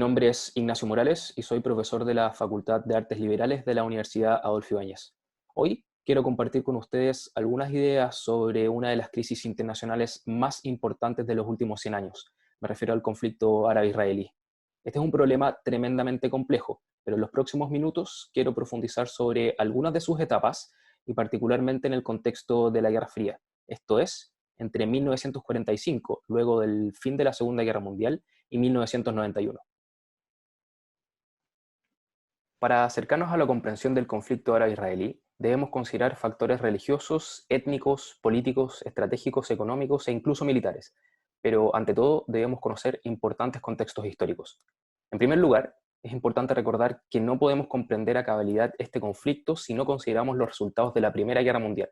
nombre es Ignacio Morales y soy profesor de la Facultad de Artes Liberales de la Universidad Adolfo Ibáñez. Hoy quiero compartir con ustedes algunas ideas sobre una de las crisis internacionales más importantes de los últimos 100 años. Me refiero al conflicto árabe-israelí. Este es un problema tremendamente complejo, pero en los próximos minutos quiero profundizar sobre algunas de sus etapas y particularmente en el contexto de la Guerra Fría, esto es, entre 1945, luego del fin de la Segunda Guerra Mundial, y 1991. Para acercarnos a la comprensión del conflicto árabe-israelí, debemos considerar factores religiosos, étnicos, políticos, estratégicos, económicos e incluso militares. Pero, ante todo, debemos conocer importantes contextos históricos. En primer lugar, es importante recordar que no podemos comprender a cabalidad este conflicto si no consideramos los resultados de la Primera Guerra Mundial.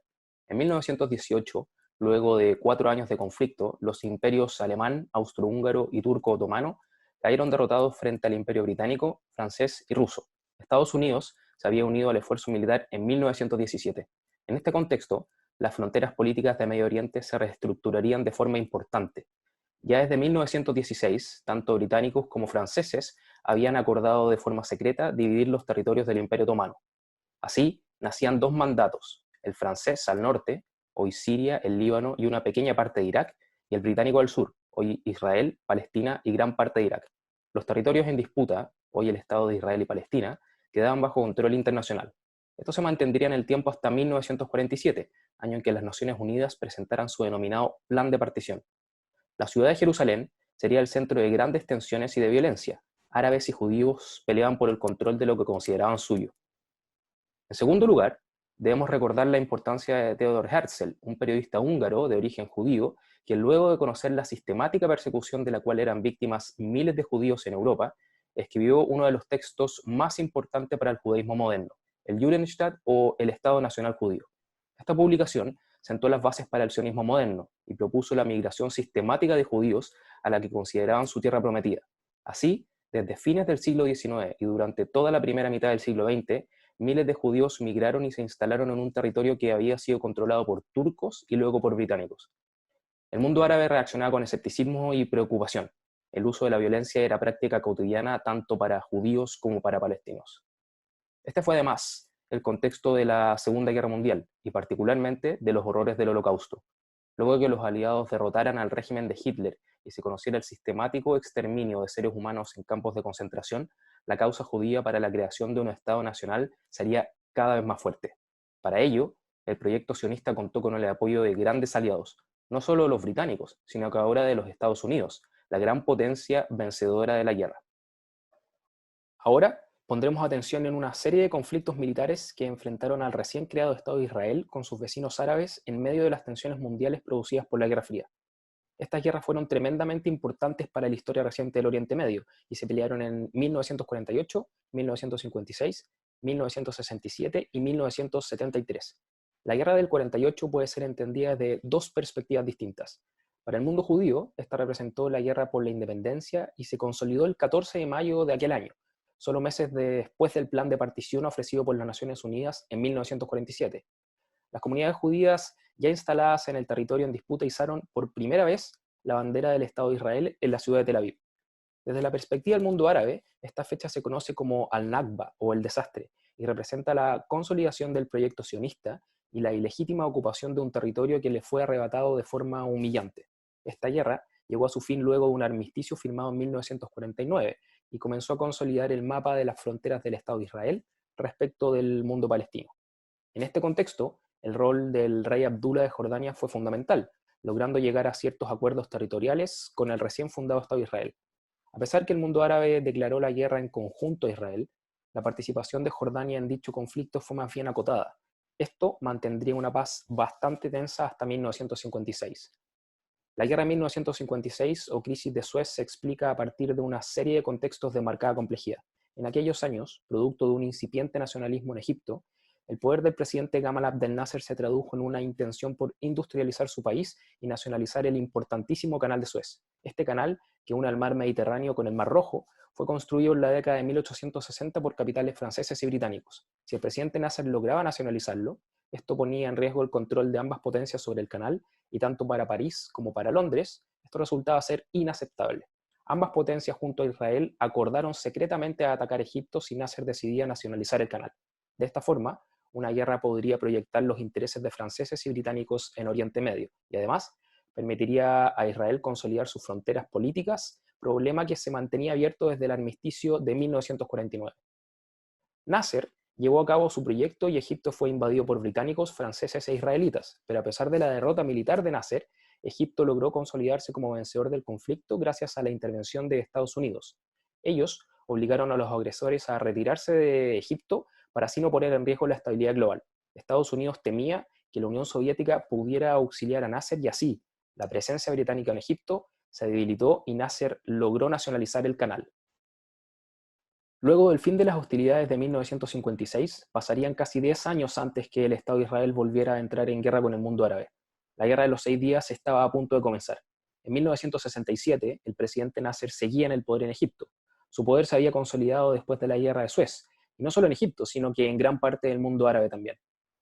En 1918, luego de 4 años de conflicto, los imperios alemán, austrohúngaro y turco-otomano cayeron derrotados frente al imperio británico, francés y ruso. Estados Unidos se había unido al esfuerzo militar en 1917. En este contexto, las fronteras políticas de Medio Oriente se reestructurarían de forma importante. Ya desde 1916, tanto británicos como franceses habían acordado de forma secreta dividir los territorios del Imperio Otomano. Así, nacían dos mandatos, el francés al norte, hoy Siria, el Líbano y una pequeña parte de Irak, y el británico al sur, hoy Israel, Palestina y gran parte de Irak. Los territorios en disputa, hoy el Estado de Israel y Palestina, quedaban bajo control internacional. Esto se mantendría en el tiempo hasta 1947, año en que las Naciones Unidas presentaran su denominado Plan de Partición. La ciudad de Jerusalén sería el centro de grandes tensiones y de violencia. Árabes y judíos peleaban por el control de lo que consideraban suyo. En segundo lugar, debemos recordar la importancia de Theodor Herzl, un periodista húngaro de origen judío, que luego de conocer la sistemática persecución de la cual eran víctimas miles de judíos en Europa, escribió uno de los textos más importantes para el judaísmo moderno, el Judenstaat o el Estado Nacional Judío. Esta publicación sentó las bases para el sionismo moderno y propuso la migración sistemática de judíos a la que consideraban su tierra prometida. Así, desde fines del siglo XIX y durante toda la primera mitad del siglo XX, miles de judíos migraron y se instalaron en un territorio que había sido controlado por turcos y luego por británicos. El mundo árabe reaccionaba con escepticismo y preocupación. El uso de la violencia era práctica cotidiana tanto para judíos como para palestinos. Este fue además el contexto de la Segunda Guerra Mundial y particularmente de los horrores del Holocausto. Luego de que los aliados derrotaran al régimen de Hitler y se conociera el sistemático exterminio de seres humanos en campos de concentración, la causa judía para la creación de un Estado nacional sería cada vez más fuerte. Para ello, el proyecto sionista contó con el apoyo de grandes aliados, no solo los británicos, sino que ahora de los Estados Unidos, la gran potencia vencedora de la guerra. Ahora pondremos atención en una serie de conflictos militares que enfrentaron al recién creado Estado de Israel con sus vecinos árabes en medio de las tensiones mundiales producidas por la Guerra Fría. Estas guerras fueron tremendamente importantes para la historia reciente del Oriente Medio y se pelearon en 1948, 1956, 1967 y 1973. La Guerra del 48 puede ser entendida de dos perspectivas distintas. Para el mundo judío, esta representó la guerra por la independencia y se consolidó el 14 de mayo de aquel año, solo meses después del plan de partición ofrecido por las Naciones Unidas en 1947. Las comunidades judías ya instaladas en el territorio en disputa izaron por primera vez la bandera del Estado de Israel en la ciudad de Tel Aviv. Desde la perspectiva del mundo árabe, esta fecha se conoce como Al-Nakba o el desastre y representa la consolidación del proyecto sionista y la ilegítima ocupación de un territorio que le fue arrebatado de forma humillante. Esta guerra llegó a su fin luego de un armisticio firmado en 1949 y comenzó a consolidar el mapa de las fronteras del Estado de Israel respecto del mundo palestino. En este contexto, el rol del rey Abdullah de Jordania fue fundamental, logrando llegar a ciertos acuerdos territoriales con el recién fundado Estado de Israel. A pesar que el mundo árabe declaró la guerra en conjunto a Israel, la participación de Jordania en dicho conflicto fue más bien acotada. Esto mantendría una paz bastante tensa hasta 1956. La guerra de 1956 o crisis de Suez se explica a partir de una serie de contextos de marcada complejidad. En aquellos años, producto de un incipiente nacionalismo en Egipto, el poder del presidente Gamal Abdel Nasser se tradujo en una intención por industrializar su país y nacionalizar el importantísimo Canal de Suez. Este canal, que une al mar Mediterráneo con el Mar Rojo, fue construido en la década de 1860 por capitales franceses y británicos. Si el presidente Nasser lograba nacionalizarlo, esto ponía en riesgo el control de ambas potencias sobre el canal, y tanto para París como para Londres, esto resultaba ser inaceptable. Ambas potencias junto a Israel acordaron secretamente atacar Egipto si Nasser decidía nacionalizar el canal. De esta forma, una guerra podría proyectar los intereses de franceses y británicos en Oriente Medio y además permitiría a Israel consolidar sus fronteras políticas, problema que se mantenía abierto desde el armisticio de 1949. Nasser llevó a cabo su proyecto y Egipto fue invadido por británicos, franceses e israelitas, pero a pesar de la derrota militar de Nasser, Egipto logró consolidarse como vencedor del conflicto gracias a la intervención de Estados Unidos. Ellos obligaron a los agresores a retirarse de Egipto para así no poner en riesgo la estabilidad global. Estados Unidos temía que la Unión Soviética pudiera auxiliar a Nasser y así la presencia británica en Egipto se debilitó y Nasser logró nacionalizar el canal. Luego del fin de las hostilidades de 1956, pasarían casi 10 años antes que el Estado de Israel volviera a entrar en guerra con el mundo árabe. La Guerra de los 6 días estaba a punto de comenzar. En 1967, el presidente Nasser seguía en el poder en Egipto. Su poder se había consolidado después de la Guerra de Suez, y no solo en Egipto, sino que en gran parte del mundo árabe también.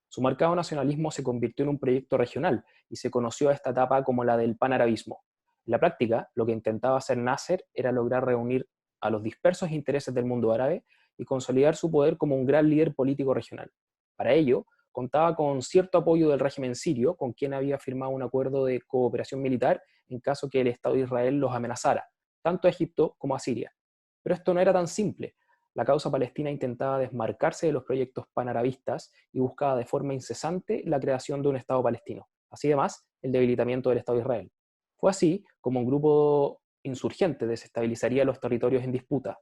Su marcado nacionalismo se convirtió en un proyecto regional y se conoció a esta etapa como la del panarabismo. En la práctica, lo que intentaba hacer Nasser era lograr reunir a los dispersos intereses del mundo árabe y consolidar su poder como un gran líder político regional. Para ello, contaba con cierto apoyo del régimen sirio, con quien había firmado un acuerdo de cooperación militar en caso que el Estado de Israel los amenazara, tanto a Egipto como a Siria. Pero esto no era tan simple. La causa palestina intentaba desmarcarse de los proyectos panarabistas y buscaba de forma incesante la creación de un Estado palestino. Así además, el debilitamiento del Estado de Israel. Fue así como un grupo insurgente desestabilizaría los territorios en disputa.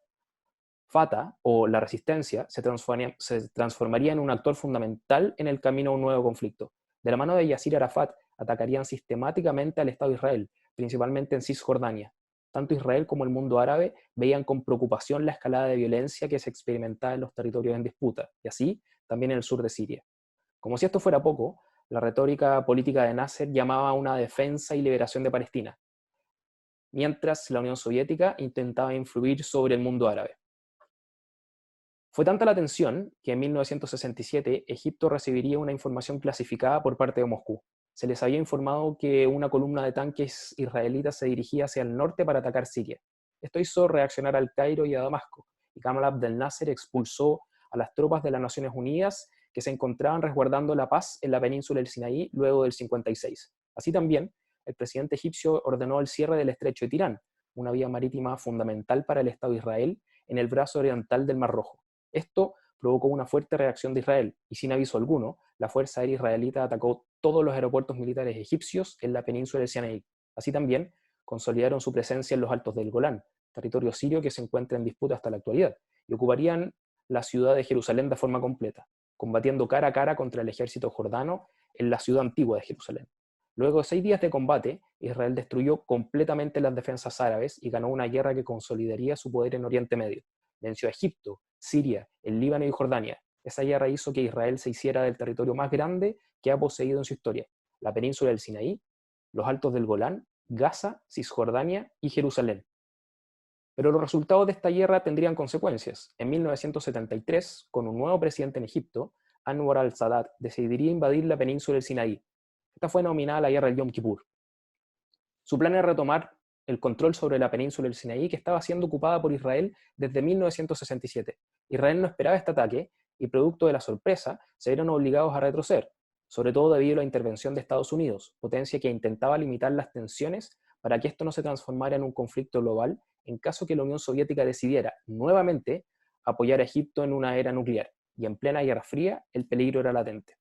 Fatah, o la resistencia, se transformaría en un actor fundamental en el camino a un nuevo conflicto. De la mano de Yasir Arafat, atacarían sistemáticamente al Estado de Israel, principalmente en Cisjordania. Tanto Israel como el mundo árabe veían con preocupación la escalada de violencia que se experimentaba en los territorios en disputa, y así también en el sur de Siria. Como si esto fuera poco, la retórica política de Nasser llamaba a una defensa y liberación de Palestina, mientras la Unión Soviética intentaba influir sobre el mundo árabe. Fue tanta la tensión que en 1967 Egipto recibiría una información clasificada por parte de Moscú. Se les había informado que una columna de tanques israelitas se dirigía hacia el norte para atacar Siria. Esto hizo reaccionar al Cairo y a Damasco, y Gamal Abdel Nasser expulsó a las tropas de las Naciones Unidas que se encontraban resguardando la paz en la península del Sinaí luego del 56. Así también, el presidente egipcio ordenó el cierre del estrecho de Tirán, una vía marítima fundamental para el Estado de Israel en el brazo oriental del Mar Rojo. Esto provocó una fuerte reacción de Israel, y sin aviso alguno, la Fuerza Aérea Israelita atacó todos los aeropuertos militares egipcios en la península del Sinaí. Así también, consolidaron su presencia en los Altos del Golán, territorio sirio que se encuentra en disputa hasta la actualidad, y ocuparían la ciudad de Jerusalén de forma completa, combatiendo cara a cara contra el ejército jordano en la ciudad antigua de Jerusalén. Luego de 6 días de combate, Israel destruyó completamente las defensas árabes y ganó una guerra que consolidaría su poder en Oriente Medio. Venció a Egipto, Siria, el Líbano y Jordania. Esa guerra hizo que Israel se hiciera del territorio más grande que ha poseído en su historia: la península del Sinaí, los Altos del Golán, Gaza, Cisjordania y Jerusalén. Pero los resultados de esta guerra tendrían consecuencias. En 1973, con un nuevo presidente en Egipto, Anwar al-Sadat decidiría invadir la península del Sinaí. Esta fue denominada la Guerra del Yom Kippur. Su plan era retomar el control sobre la península del Sinaí, que estaba siendo ocupada por Israel desde 1967. Israel no esperaba este ataque y, producto de la sorpresa, se vieron obligados a retroceder, sobre todo debido a la intervención de Estados Unidos, potencia que intentaba limitar las tensiones para que esto no se transformara en un conflicto global en caso que la Unión Soviética decidiera nuevamente apoyar a Egipto en una era nuclear, y en plena Guerra Fría el peligro era latente.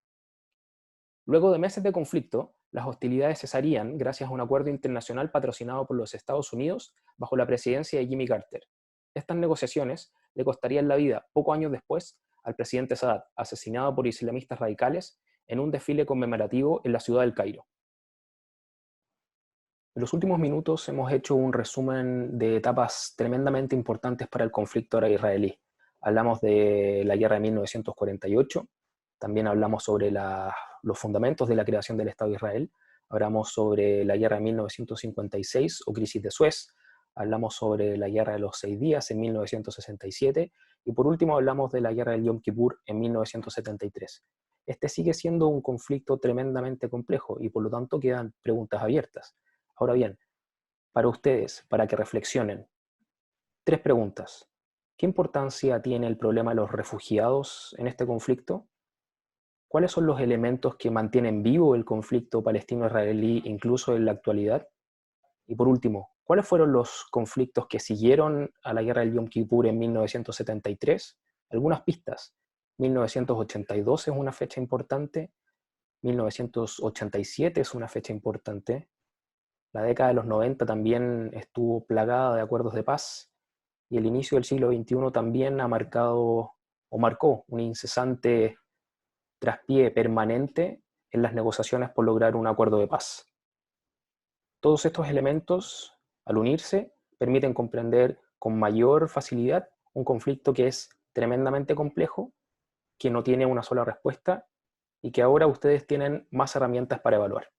Luego de meses de conflicto, las hostilidades cesarían gracias a un acuerdo internacional patrocinado por los Estados Unidos bajo la presidencia de Jimmy Carter. Estas negociaciones le costarían la vida pocos años después al presidente Sadat, asesinado por islamistas radicales en un desfile conmemorativo en la ciudad del Cairo. En los últimos minutos hemos hecho un resumen de etapas tremendamente importantes para el conflicto árabe-israelí. Hablamos de la guerra de 1948, también hablamos sobre los fundamentos de la creación del Estado de Israel, hablamos sobre la guerra de 1956 o crisis de Suez, hablamos sobre la guerra de los 6 días en 1967 y por último hablamos de la guerra del Yom Kippur en 1973. Este sigue siendo un conflicto tremendamente complejo y por lo tanto quedan preguntas abiertas. Ahora bien, para ustedes, para que reflexionen, Tres preguntas. ¿Qué importancia tiene el problema de los refugiados en este conflicto? ¿Cuáles son los elementos que mantienen vivo el conflicto palestino-israelí incluso en la actualidad? Y por último, ¿cuáles fueron los conflictos que siguieron a la guerra del Yom Kippur en 1973? Algunas pistas. 1982 es una fecha importante, 1987 es una fecha importante, la década de los 90 también estuvo plagada de acuerdos de paz y el inicio del siglo XXI también ha marcado o marcó un incesante traspié permanente en las negociaciones por lograr un acuerdo de paz. Todos estos elementos, al unirse, permiten comprender con mayor facilidad un conflicto que es tremendamente complejo, que no tiene una sola respuesta y que ahora ustedes tienen más herramientas para evaluar.